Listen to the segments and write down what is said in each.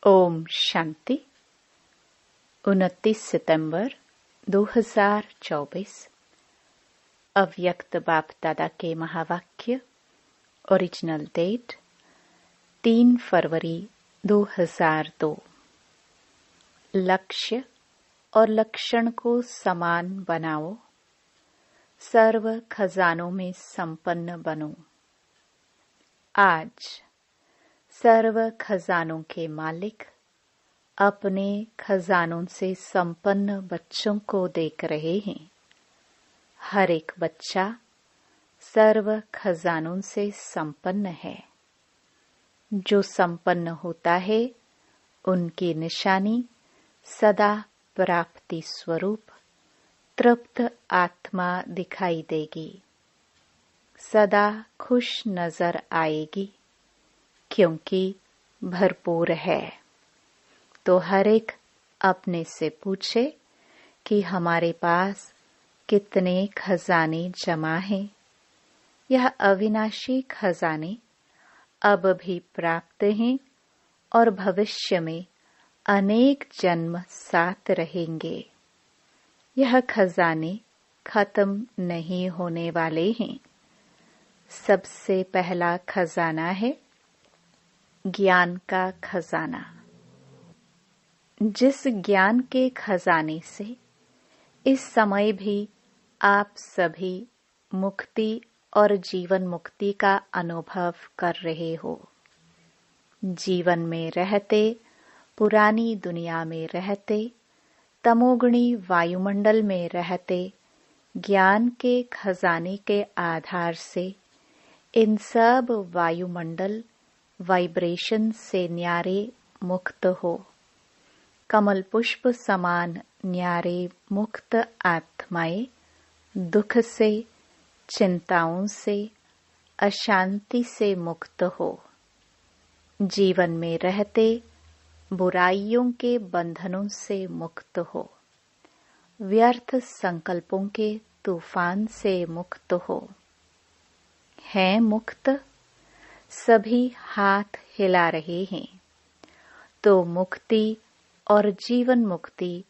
ओम शांति। 29 सितंबर 2024। अव्यक्त बाप दादा के महावाक्य। ओरिजिनल डेट 3 फरवरी 2002। लक्ष्य और लक्षण को समान बनाओ। सर्व खजानों में संपन्न बनो। आज सर्व खजानों के मालिक अपने खजानों से संपन्न बच्चों को देख रहे हैं। हर एक बच्चा सर्व खजानों से संपन्न है। जो संपन्न होता है उनकी निशानी सदा प्राप्ति स्वरूप तृप्त आत्मा दिखाई देगी। सदा खुश नजर आएगी क्योंकि भरपूर है। तो हर एक अपने से पूछे कि हमारे पास कितने खजाने जमा हैं। यह अविनाशी खजाने अब भी प्राप्त हैं और भविष्य में अनेक जन्म साथ रहेंगे। यह खजाने खत्म नहीं होने वाले हैं। सबसे पहला खजाना है ज्ञान का खजाना। जिस ज्ञान के खजाने से इस समय भी आप सभी मुक्ति और जीवन मुक्ति का अनुभव कर रहे हो। जीवन में रहते, पुरानी दुनिया में रहते, तमोगुणी वायुमंडल में रहते, ज्ञान के खजाने के आधार से इन सब वायुमंडल वाइब्रेशन से न्यारे मुक्त हो। कमल पुष्प समान न्यारे मुक्त आत्माएं दुख से, चिंताओं से, अशांति से मुक्त हो। जीवन में रहते बुराइयों के बंधनों से मुक्त हो। व्यर्थ संकल्पों के तूफान से मुक्त हो। हैं मुक्त? सभी हाथ हिला रहे हैं। तो मुक्ति और जीवन मुक्ति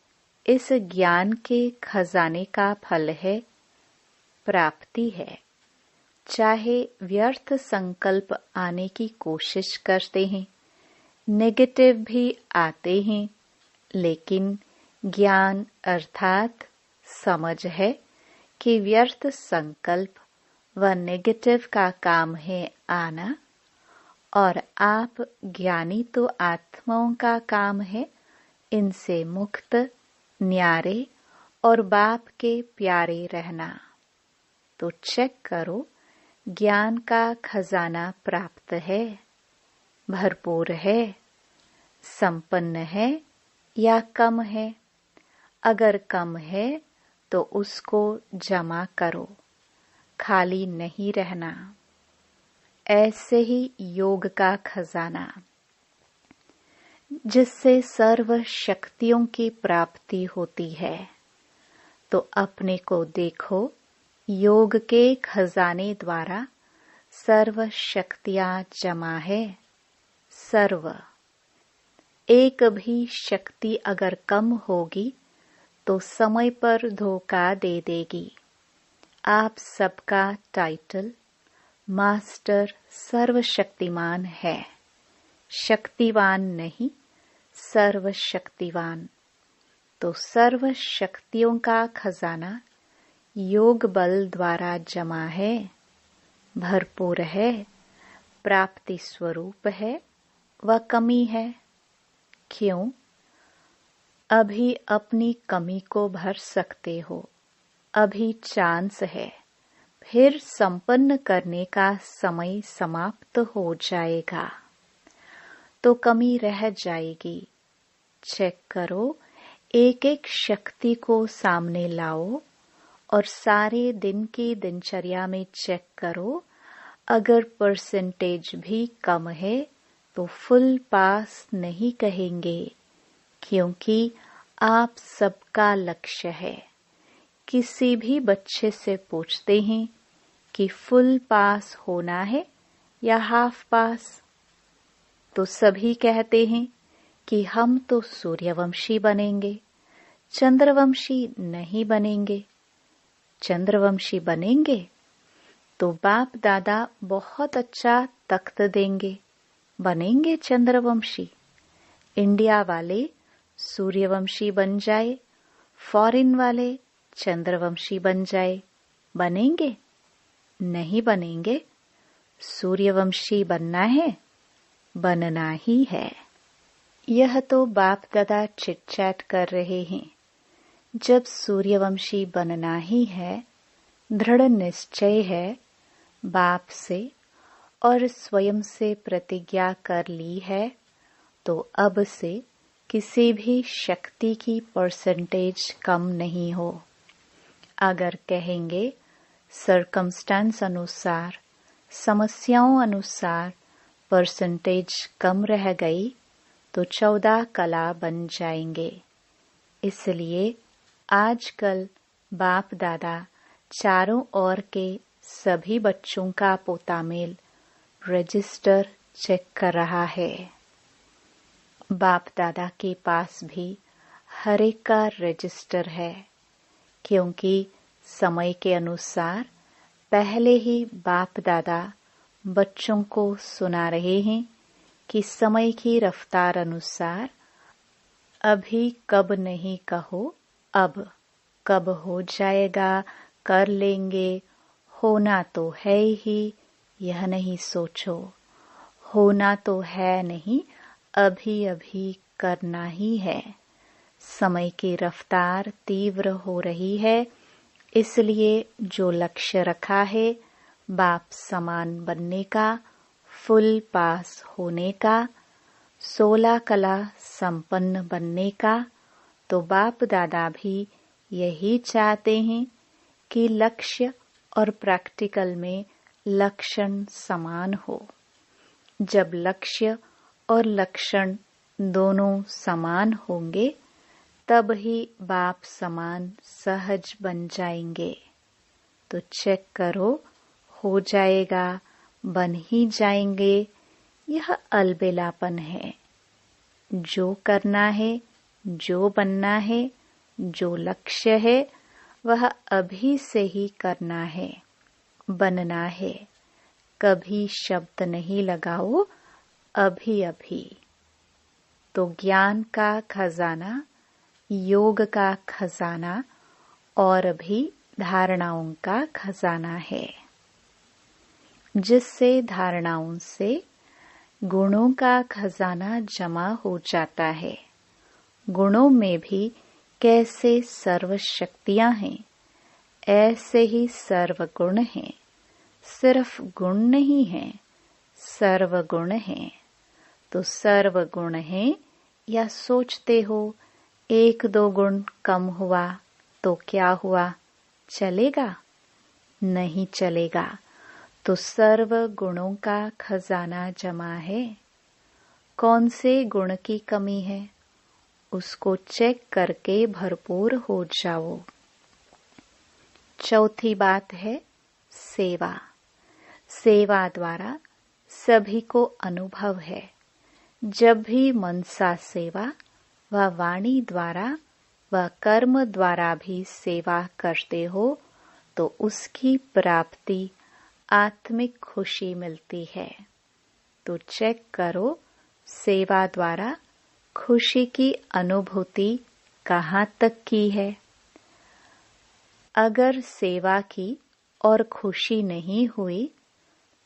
इस ज्ञान के खजाने का फल है, प्राप्ति है। चाहे व्यर्थ संकल्प आने की कोशिश करते हैं, नेगेटिव भी आते हैं, लेकिन ज्ञान अर्थात समझ है कि व्यर्थ संकल्प व नेगेटिव का काम है आना, और आप ज्ञानी तो आत्माओं का काम है इनसे मुक्त, न्यारे और बाप के प्यारे रहना। तो चेक करो ज्ञान का खजाना प्राप्त है, भरपूर है, संपन्न है या कम है। अगर कम है तो उसको जमा करो, खाली नहीं रहना। ऐसे ही योग का खजाना जिससे सर्व शक्तियों की प्राप्ति होती है। तो अपने को देखो, योग के खजाने द्वारा सर्व शक्तियां जमा है। सर्व एक भी शक्ति अगर कम होगी तो समय पर धोखा दे देगी। आप सबका टाइटल मास्टर सर्वशक्तिमान है, शक्तिवान नहीं, सर्वशक्तिवान। तो सर्व शक्तियों का खजाना योग बल द्वारा जमा है, भरपूर है, प्राप्ति स्वरूप है व कमी है। क्यों? अभी अपनी कमी को भर सकते हो, अभी चांस है। फिर संपन्न करने का समय समाप्त हो जाएगा तो कमी रह जाएगी। चेक करो, एक एक शक्ति को सामने लाओ और सारे दिन की दिनचर्या में चेक करो। अगर परसेंटेज भी कम है तो फुल पास नहीं कहेंगे, क्योंकि आप सबका लक्ष्य है। किसी भी बच्चे से पूछते हैं कि फुल पास होना है या हाफ पास, तो सभी कहते हैं कि हम तो सूर्यवंशी बनेंगे, चंद्रवंशी नहीं बनेंगे। चंद्रवंशी बनेंगे तो बाप दादा बहुत अच्छा तख्त देंगे, बनेंगे चंद्रवंशी। इंडिया वाले सूर्यवंशी बन जाए, फॉरेन वाले चंद्रवंशी बन जाए, बनेंगे? नहीं बनेंगे। सूर्यवंशी बनना है, बनना ही है। यह तो बाप दादा चिट चैट कर रहे हैं। जब सूर्यवंशी बनना ही है, दृढ़ निश्चय है, बाप से और स्वयं से प्रतिज्ञा कर ली है, तो अब से किसी भी शक्ति की परसेंटेज कम नहीं हो। अगर कहेंगे सर्कमस्टेंस अनुसार, समस्याओं अनुसार परसेंटेज कम रह गई तो 14 कला बन जाएंगे। इसलिए आजकल बाप दादा चारों ओर के सभी बच्चों का पोतामेल रजिस्टर चेक कर रहा है। बाप दादा के पास भी हर एक का रजिस्टर है, क्योंकि समय के अनुसार पहले ही बाप दादा बच्चों को सुना रहे हैं कि समय की रफ्तार अनुसार अभी कब नहीं कहो, अब कब हो जाएगा, कर लेंगे, होना तो है ही, यह नहीं सोचो। होना तो है नहीं, अभी अभी करना ही है। समय की रफ्तार तीव्र हो रही है, इसलिए जो लक्ष्य रखा है बाप समान बनने का, फुल पास होने का, 16 कला संपन्न बनने का, तो बाप दादा भी यही चाहते हैं कि लक्ष्य और प्रैक्टिकल में लक्षण समान हो। जब लक्ष्य और लक्षण दोनों समान होंगे, तब ही बाप समान सहज बन जाएंगे। तो चेक करो, हो जाएगा, बन ही जाएंगे। यह अलबेलापन है। जो करना है, जो बनना है, जो लक्ष्य है, वह अभी से ही करना है, बनना है। कभी शब्द नहीं लगाओ, अभी अभी। तो ज्ञान का खजाना, योग का खजाना और भी धारणाओं का खजाना है, जिससे धारणाओं से गुणों का खजाना जमा हो जाता है। गुणों में भी कैसे सर्व शक्तियां हैं, ऐसे ही सर्व गुण हैं। सिर्फ गुण नहीं हैं, सर्व गुण हैं। तो सर्व गुण हैं या सोचते हो 1-2 गुण कम हुआ तो क्या हुआ, चलेगा? नहीं चलेगा। तो सर्व गुणों का खजाना जमा है। कौन से गुण की कमी है, उसको चेक करके भरपूर हो जाओ। चौथी बात है सेवा। सेवा द्वारा सभी को अनुभव है। जब भी मनसा सेवा व वाणी द्वारा व कर्म द्वारा भी सेवा करते हो तो उसकी प्राप्ति आत्मिक खुशी मिलती है। तो चेक करो, सेवा द्वारा खुशी की अनुभूति कहाँ तक की है। अगर सेवा की और खुशी नहीं हुई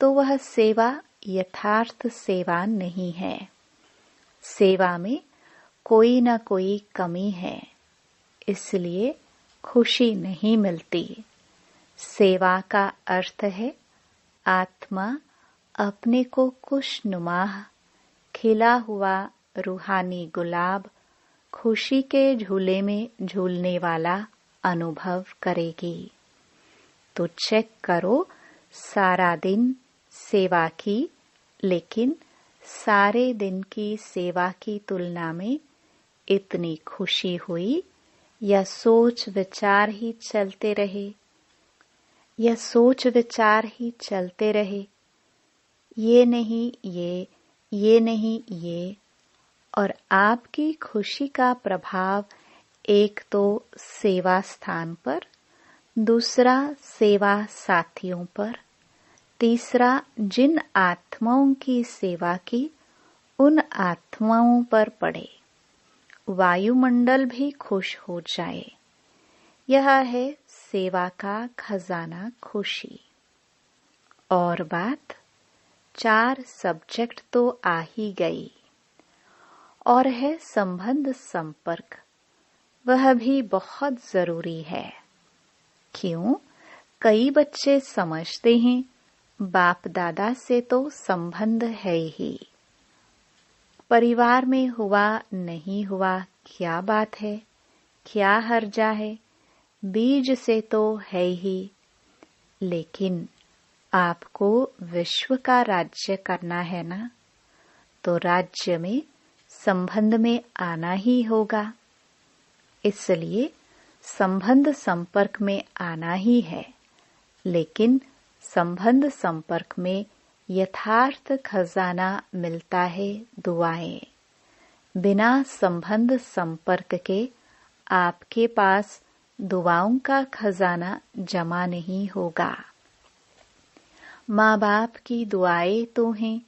तो वह सेवा यथार्थ सेवा नहीं है। सेवा में कोई न कोई कमी है, इसलिए खुशी नहीं मिलती। सेवा का अर्थ है आत्मा अपने को खुशनुमा, खिला हुआ रूहानी गुलाब, खुशी के झूले में झूलने वाला अनुभव करेगी। तो चेक करो, सारा दिन सेवा की, लेकिन सारे दिन की सेवा की तुलना में इतनी खुशी हुई या सोच विचार ही चलते रहे, या सोच विचार ही चलते रहे, ये नहीं ये नहीं ये, और आपकी खुशी का प्रभाव एक तो सेवा स्थान पर, दूसरा सेवा साथियों पर, तीसरा जिन आत्माओं की सेवा की उन आत्माओं पर पड़े, वायुमंडल भी खुश हो जाए। यह है सेवा का खजाना खुशी। और बात 4 सब्जेक्ट तो आ ही गई, और है संबंध संपर्क। वह भी बहुत जरूरी है। क्यों? कई बच्चे समझते हैं बाप दादा से तो संबंध है ही, परिवार में हुआ नहीं हुआ क्या बात है, क्या हर्जा है, बीज से तो है ही। लेकिन आपको विश्व का राज्य करना है ना, तो राज्य में संबंध में आना ही होगा। इसलिए संबंध संपर्क में आना ही है। लेकिन संबंध संपर्क में यथार्थ खजाना मिलता है दुआएं। बिना संबंध संपर्क के आपके पास दुआओं का खजाना जमा नहीं होगा। माँ बाप की दुआएं तो हैं,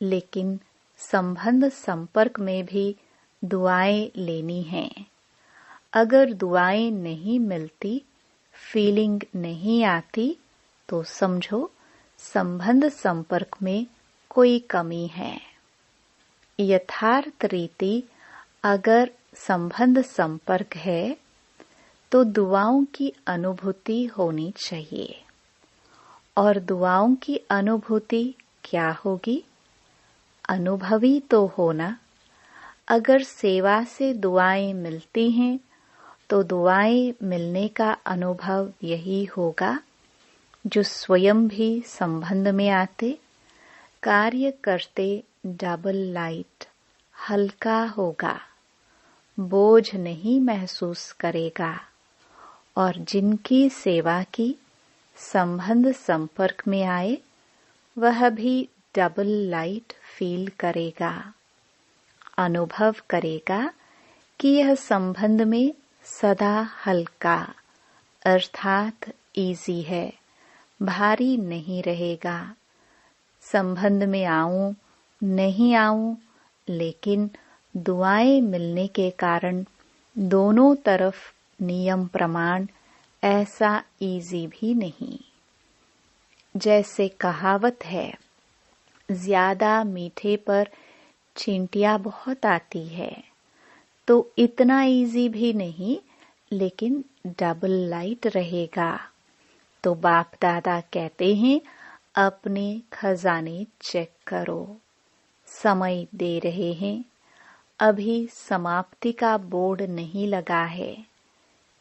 लेकिन संबंध संपर्क में भी दुआएं लेनी हैं। अगर दुआएं नहीं मिलती, फीलिंग नहीं आती, तो समझो संबंध संपर्क में कोई कमी है। यथार्थ रीति अगर संबंध संपर्क है तो दुआओं की अनुभूति होनी चाहिए। और दुआओं की अनुभूति क्या होगी? अनुभवी तो होना। अगर सेवा से दुआएं मिलती हैं तो दुआएं मिलने का अनुभव यही होगा जो स्वयं भी संबंध में आते, कार्य करते डबल लाइट हल्का होगा, बोझ नहीं महसूस करेगा। और जिनकी सेवा की संबंध संपर्क में आए, वह भी डबल लाइट फील करेगा, अनुभव करेगा कि यह संबंध में सदा हल्का अर्थात इजी है, भारी नहीं रहेगा। संबंध में आऊं नहीं आऊं, लेकिन दुआएं मिलने के कारण दोनों तरफ नियम प्रमाण ऐसा इजी भी नहीं। जैसे कहावत है, ज्यादा मीठे पर चींटियां बहुत आती है, तो इतना इजी भी नहीं, लेकिन डबल लाइट रहेगा। तो बाप दादा कहते हैं, अपने खजाने चेक करो, समय दे रहे हैं, अभी समाप्ति का बोर्ड नहीं लगा है,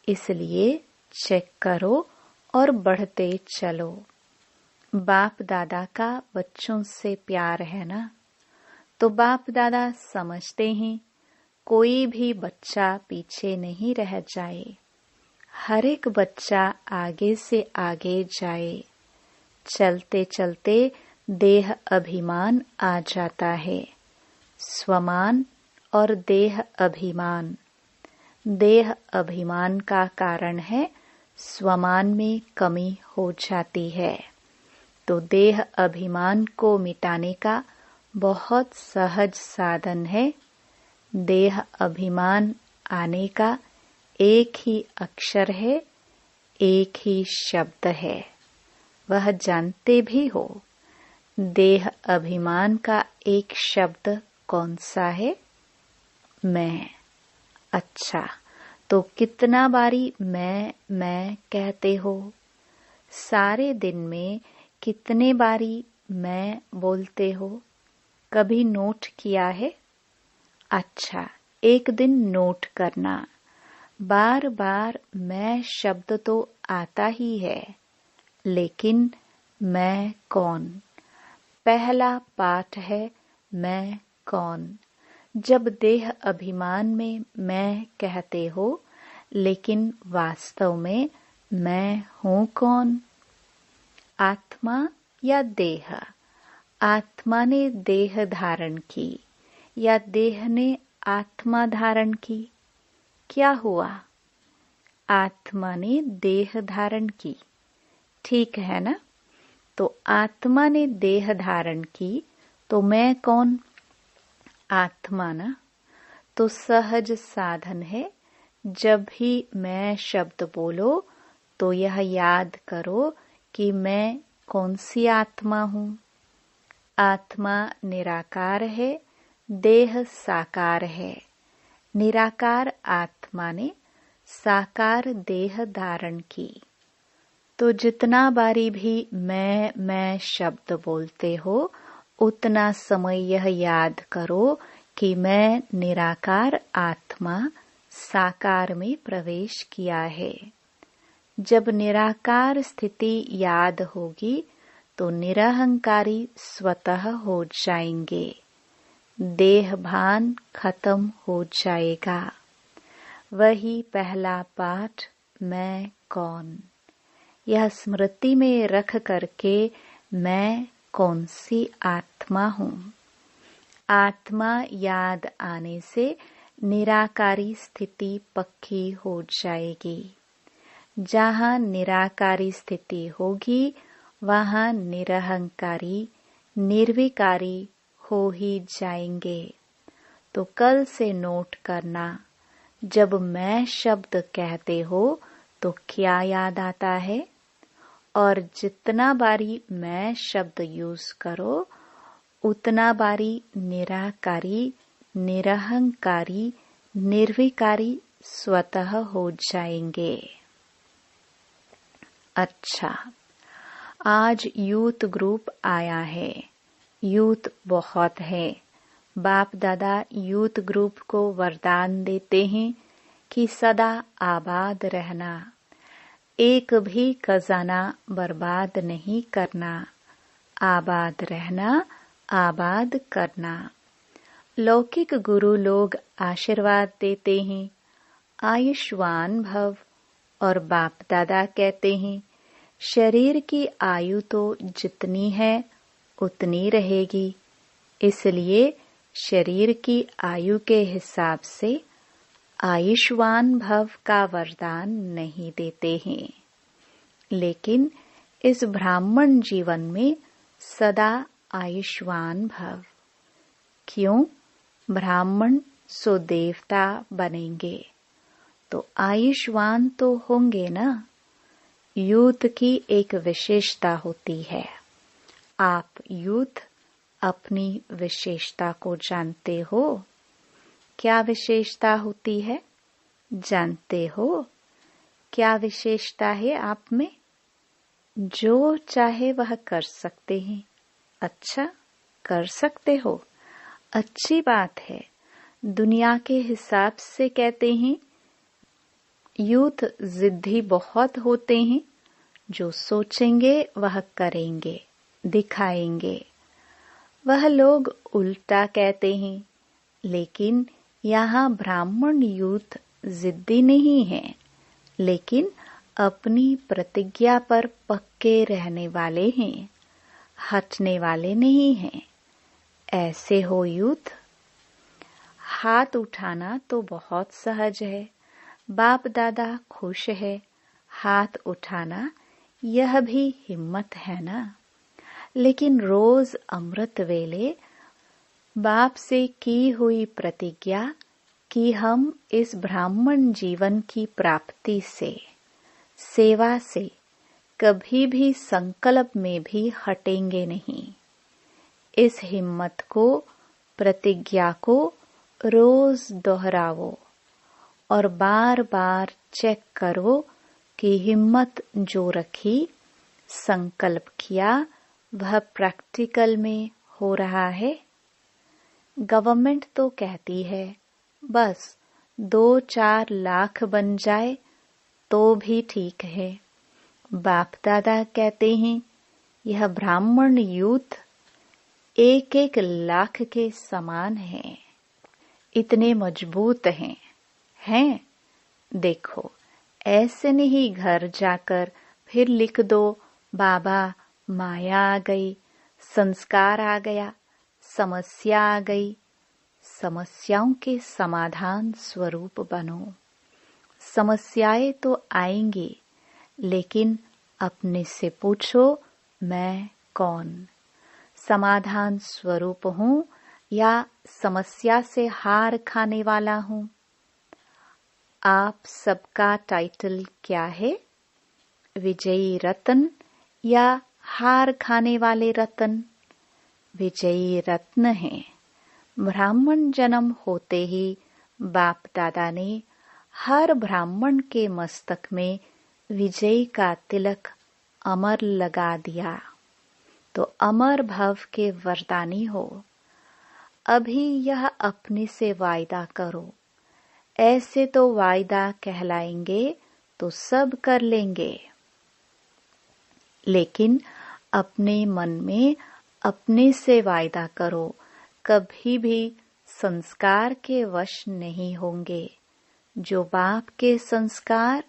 इसलिए चेक करो और बढ़ते चलो। बाप दादा का बच्चों से प्यार है ना, तो बाप दादा समझते हैं कोई भी बच्चा पीछे नहीं रह जाए, हर एक बच्चा आगे से आगे जाए। चलते चलते देह अभिमान आ जाता है, स्वमान और देह अभिमान। देह अभिमान का कारण है स्वमान में कमी हो जाती है। तो देह अभिमान को मिटाने का बहुत सहज साधन है। देह अभिमान आने का एक ही अक्षर है, एक ही शब्द है, वह जानते भी हो। देह अभिमान का एक शब्द कौन सा है? मैं। अच्छा, तो कितना बारी मैं कहते हो? सारे दिन में कितने बारी मैं बोलते हो? कभी नोट किया है? अच्छा, एक दिन नोट करना। बार बार मैं शब्द तो आता ही है, लेकिन मैं कौन? पहला पाठ है मैं कौन। जब देह अभिमान में मैं कहते हो, लेकिन वास्तव में मैं हूँ कौन? आत्मा या देह? आत्मा ने देह धारण की, या देह ने आत्मा धारण की? क्या हुआ? आत्मा ने देह धारण की, ठीक है ना? तो आत्मा ने देह धारण की, तो मैं कौन? आत्मा ना। तो सहज साधन है, जब भी मैं शब्द बोलो तो यह याद करो कि मैं कौन सी आत्मा हूँ। आत्मा निराकार है, देह साकार है। निराकार आत्मा ने साकार देह धारण की। तो जितना बारी भी मैं शब्द बोलते हो, उतना समय यह याद करो कि मैं निराकार आत्मा साकार में प्रवेश किया है। जब निराकार स्थिति याद होगी तो निरहंकारी स्वतः हो जाएंगे। देह भान खत्म हो जाएगा। वही पहला पाठ, मैं कौन। यह स्मृति में रख करके मैं कौन सी आत्मा हूँ। आत्मा याद आने से निराकारी स्थिति पक्की हो जाएगी। जहाँ निराकारी स्थिति होगी वहाँ निरहंकारी निर्विकारी हो ही जाएंगे। तो कल से नोट करना, जब मैं शब्द कहते हो तो क्या याद आता है, और जितना बारी मैं शब्द यूज करो उतना बारी निराकारी निरहंकारी निर्विकारी स्वतः हो जाएंगे। अच्छा, आज यूथ ग्रुप आया है। यूथ बहुत है। बाप दादा यूथ ग्रुप को वरदान देते हैं कि सदा आबाद रहना, एक भी खजाना बर्बाद नहीं करना, आबाद रहना, आबाद करना। लौकिक गुरु लोग आशीर्वाद देते हैं, आयुष्मान भव, और बाप दादा कहते हैं शरीर की आयु तो जितनी है उतनी रहेगी, इसलिए शरीर की आयु के हिसाब से आयुष्मान भव का वरदान नहीं देते हैं। लेकिन इस ब्राह्मण जीवन में सदा आयुष्मान भव। क्यों? ब्राह्मण सो देवता बनेंगे, तो आयुष्मान तो होंगे ना। यूथ की एक विशेषता होती है। आप यूथ अपनी विशेषता को जानते हो? क्या विशेषता होती है, जानते हो? क्या विशेषता है आप में? जो चाहे वह कर सकते हैं। अच्छा, कर सकते हो, अच्छी बात है। दुनिया के हिसाब से कहते हैं यूथ जिद्दी बहुत होते हैं, जो सोचेंगे वह करेंगे, दिखाएंगे। वह लोग उल्टा कहते हैं, लेकिन यहाँ ब्राह्मण यूथ जिद्दी नहीं है, लेकिन अपनी प्रतिज्ञा पर पक्के रहने वाले हैं, हटने वाले नहीं हैं। ऐसे हो यूथ। हाथ उठाना तो बहुत सहज है, बाप दादा खुश है। हाथ उठाना यह भी हिम्मत है ना। लेकिन रोज अमृत वेले बाप से की हुई प्रतिज्ञा कि हम इस ब्राह्मण जीवन की प्राप्ति से, सेवा से कभी भी संकल्प में भी हटेंगे नहीं। इस हिम्मत को, प्रतिज्ञा को रोज दोहराओ और बार बार चेक करो कि हिम्मत जो रखी, संकल्प किया, वह प्रैक्टिकल में हो रहा है। गवर्नमेंट तो कहती है बस 2-4 लाख बन जाए तो भी ठीक है। बाप दादा कहते हैं यह ब्राह्मण यूथ 1-1 लाख के समान है, इतने मजबूत हैं। देखो, ऐसे नहीं घर जाकर फिर लिख दो बाबा माया आ गई, संस्कार आ गया, समस्या आ गई। समस्याओं के समाधान स्वरूप बनो। समस्याएं तो आएंगी, लेकिन अपने से पूछो, मैं कौन? समाधान स्वरूप हूँ या समस्या से हार खाने वाला हूँ? आप सबका टाइटल क्या है? विजयी रत्न या हार खाने वाले रत्न? विजयी रत्न है। ब्राह्मण जन्म होते ही बाप दादा ने हर ब्राह्मण के मस्तक में विजय का तिलक अमर लगा दिया, तो अमर भव के वरदानी हो। अभी यह अपने से वायदा करो। ऐसे तो वायदा कहलाएंगे तो सब कर लेंगे, लेकिन अपने मन में अपने से वायदा करो, कभी भी संस्कार के वश नहीं होंगे। जो बाप के संस्कार,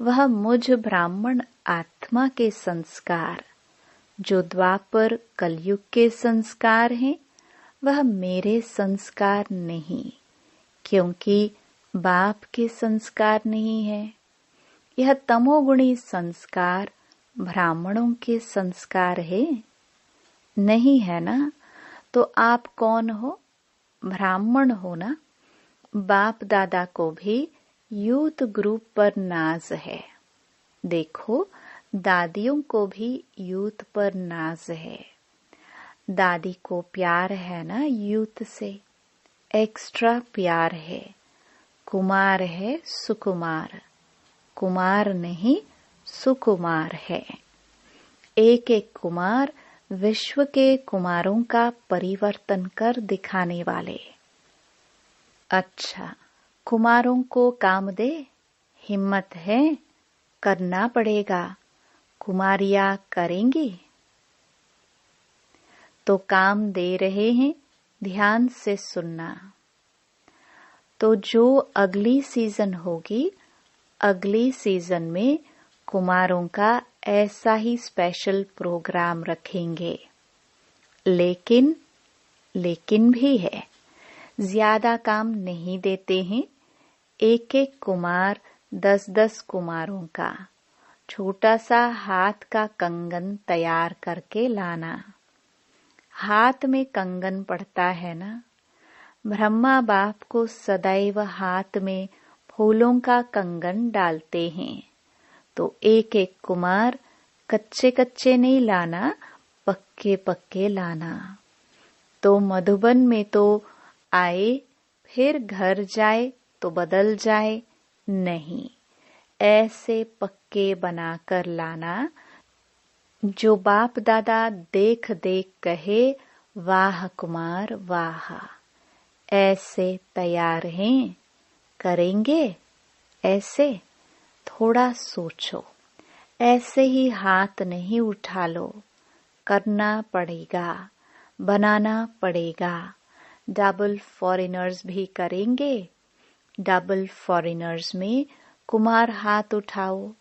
वह मुझ ब्राह्मण आत्मा के संस्कार। जो द्वापर कलयुग के संस्कार हैं, वह मेरे संस्कार नहीं, क्योंकि बाप के संस्कार नहीं है। यह तमोगुणी संस्कार ब्राह्मणों के संस्कार है, नहीं है ना? तो आप कौन हो? ब्राह्मण हो ना? बाप दादा को भी यूथ ग्रुप पर नाज है। देखो, दादियों को भी यूथ पर नाज है। दादी को प्यार है ना यूथ से, एक्स्ट्रा प्यार है। कुमार है सुकुमार, कुमार नहीं सुकुमार है। एक एक कुमार विश्व के कुमारों का परिवर्तन कर दिखाने वाले। अच्छा, कुमारों को काम दे, हिम्मत है, करना पड़ेगा। कुमारियां करेंगी तो काम दे रहे हैं, ध्यान से सुनना। तो जो अगली सीजन होगी, अगली सीजन में कुमारों का ऐसा ही स्पेशल प्रोग्राम रखेंगे। लेकिन भी है, ज्यादा काम नहीं देते हैं। एक एक कुमार 10-10 कुमारों का छोटा सा हाथ का कंगन तैयार करके लाना। हाथ में कंगन पड़ता है ना? ब्रह्मा बाप को सदैव हाथ में फूलों का कंगन डालते हैं। तो एक एक कुमार कच्चे कच्चे नहीं लाना, पक्के पक्के लाना। तो मधुबन में तो आए, फिर घर जाए तो बदल जाए, नहीं, ऐसे पक्के बनाकर लाना जो बाप दादा देख देख कहे, वाह कुमार वाह। ऐसे तैयार हैं? करेंगे ऐसे? थोड़ा सोचो। ऐसे ही हाथ नहीं उठा लो, करना पड़ेगा, बनाना पड़ेगा। डबल फॉरेनर्स भी करेंगे। डबल फॉरेनर्स में कुमार हाथ उठाओ,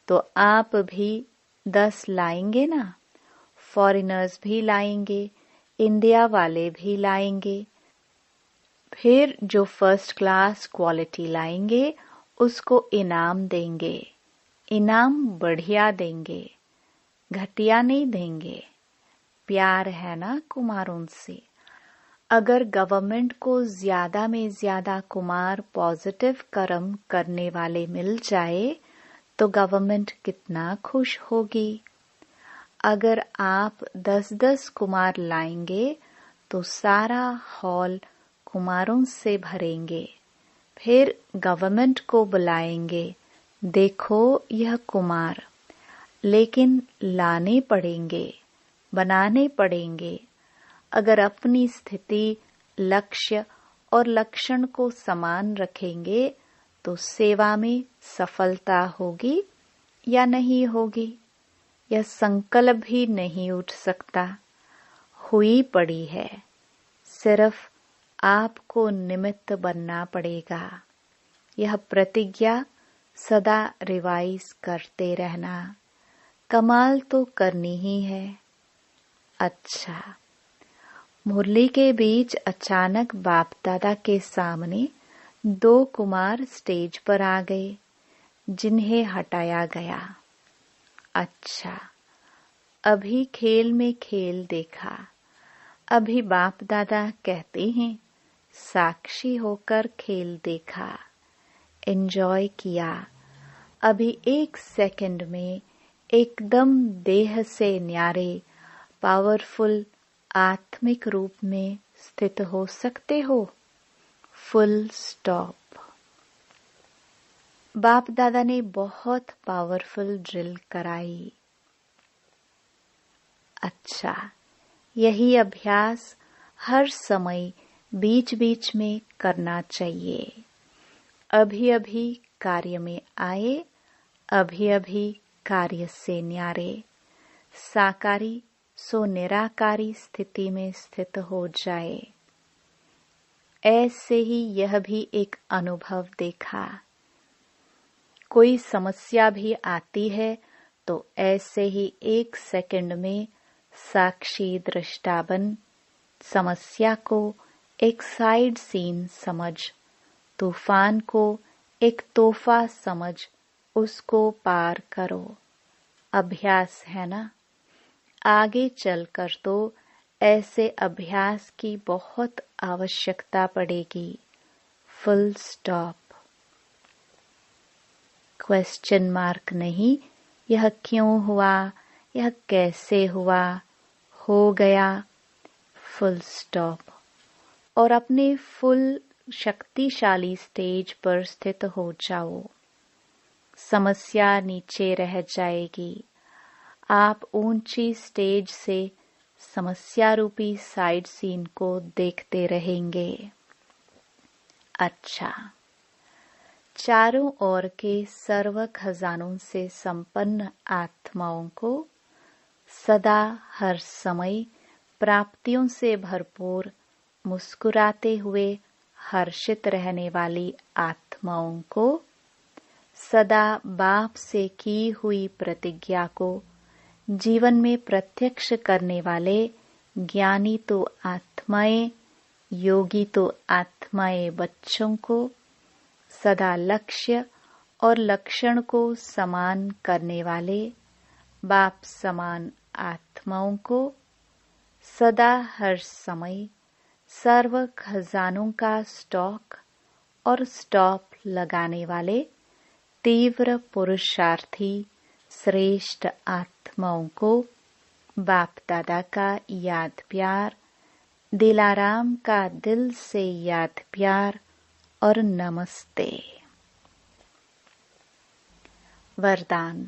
तो आप भी 10 लाएंगे ना? फॉरेनर्स भी लाएंगे, इंडिया वाले भी लाएंगे। फिर जो फर्स्ट क्लास क्वालिटी लाएंगे, उसको इनाम देंगे। इनाम बढ़िया देंगे, घटिया नहीं देंगे। प्यार है ना कुमारों से। अगर गवर्नमेंट को ज्यादा में ज्यादा कुमार पॉजिटिव कर्म करने वाले मिल जाए, तो गवर्नमेंट कितना खुश होगी। अगर आप 10-10 कुमार लाएंगे, तो सारा हॉल कुमारों से भरेंगे। फिर गवर्नमेंट को बुलाएंगे, देखो यह कुमार। लेकिन लाने पड़ेंगे, बनाने पड़ेंगे। अगर अपनी स्थिति, लक्ष्य और लक्षण को समान रखेंगे, तो सेवा में सफलता होगी या नहीं होगी? यह संकल्प भी नहीं उठ सकता, हुई पड़ी है। सिर्फ आपको निमित्त बनना पड़ेगा। यह प्रतिज्ञा सदा रिवाइज करते रहना। कमाल तो करनी ही है। अच्छा, मुरली के बीच अचानक बाप दादा के सामने 2 कुमार स्टेज पर आ गए, जिन्हें हटाया गया। अच्छा, अभी खेल में खेल देखा। अभी बाप दादा कहते हैं साक्षी होकर खेल देखा, एंजॉय किया। अभी 1 सेकंड में एकदम देह से न्यारे पावरफुल आत्मिक रूप में स्थित हो सकते हो। Full stop. बाप दादा ने बहुत पावरफुल ड्रिल कराई। अच्छा, यही अभ्यास हर समय बीच बीच में करना चाहिए। अभी अभी कार्य में आए, अभी अभी कार्य से न्यारे, साकारी सो निराकारी स्थिति में स्थित हो जाए। ऐसे ही यह भी एक अनुभव देखा। कोई समस्या भी आती है तो ऐसे ही 1 सेकंड में साक्षी दृष्टा बन समस्या को एक साइड सीन समझ, तूफान को एक तोहफा समझ उसको पार करो। अभ्यास है ना। आगे चलकर तो ऐसे अभ्यास की बहुत आवश्यकता पड़ेगी। Full stop. क्वेश्चन मार्क नहीं, यह क्यों हुआ, यह कैसे हुआ, हो गया। Full stop. और अपने फुल शक्तिशाली स्टेज पर स्थित हो जाओ। समस्या नीचे रह जाएगी। आप ऊंची स्टेज से समस्या रूपी साइड सीन को देखते रहेंगे। अच्छा, चारों ओर के सर्व खजानों से संपन्न आत्माओं को सदा हर समय प्राप्तियों से भरपूर मुस्कुराते हुए हर्षित रहने वाली आत्माओं को सदा बाप से की हुई प्रतिज्ञा को जीवन में प्रत्यक्ष करने वाले ज्ञानी तो आत्माएं, योगी तो आत्माएं बच्चों को सदा लक्ष्य और लक्षण को समान करने वाले बाप समान आत्माओं को सदा हर समय सर्व खजानों का स्टॉक और स्टॉप लगाने वाले तीव्र पुरुषार्थी श्रेष्ठ आत्माओं को बाप दादा का याद प्यार, दिलाराम का दिल से याद प्यार और नमस्ते। वरदान।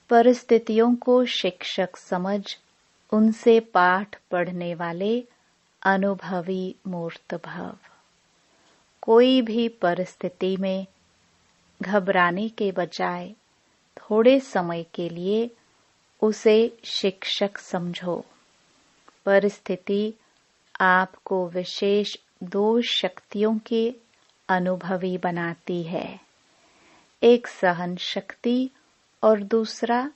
परिस्थितियों को शिक्षक समझ उनसे पाठ पढ़ने वाले अनुभवी मूर्त भव। कोई भी परिस्थिति में घबराने के बजाय थोड़े समय के लिए उसे शिक्षक समझो। परिस्थिति आपको विशेष 2 शक्तियों के अनुभवी बनाती है, एक सहन शक्ति और दूसरा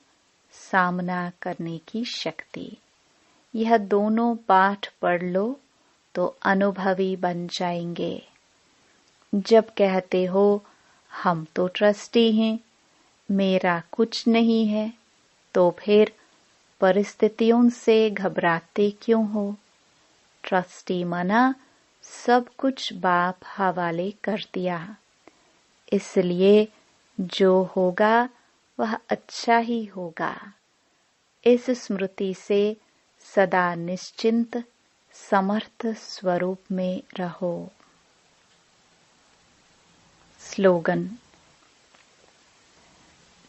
सामना करने की शक्ति। यह दोनों पाठ पढ़ लो तो अनुभवी बन जाएंगे। जब कहते हो हम तो ट्रस्टी हैं, मेरा कुछ नहीं है, तो फिर परिस्थितियों से घबराते क्यों हो? ट्रस्टी मना सब कुछ बाप हवाले कर दिया, इसलिए जो होगा वह अच्छा ही होगा। इस स्मृति से सदा निश्चिंत समर्थ स्वरूप में रहो। स्लोगन।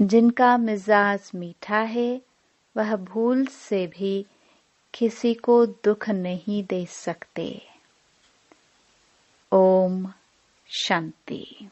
जिनका मिजाज मीठा है वह भूल से भी किसी को दुख नहीं दे सकते। ओम शांति।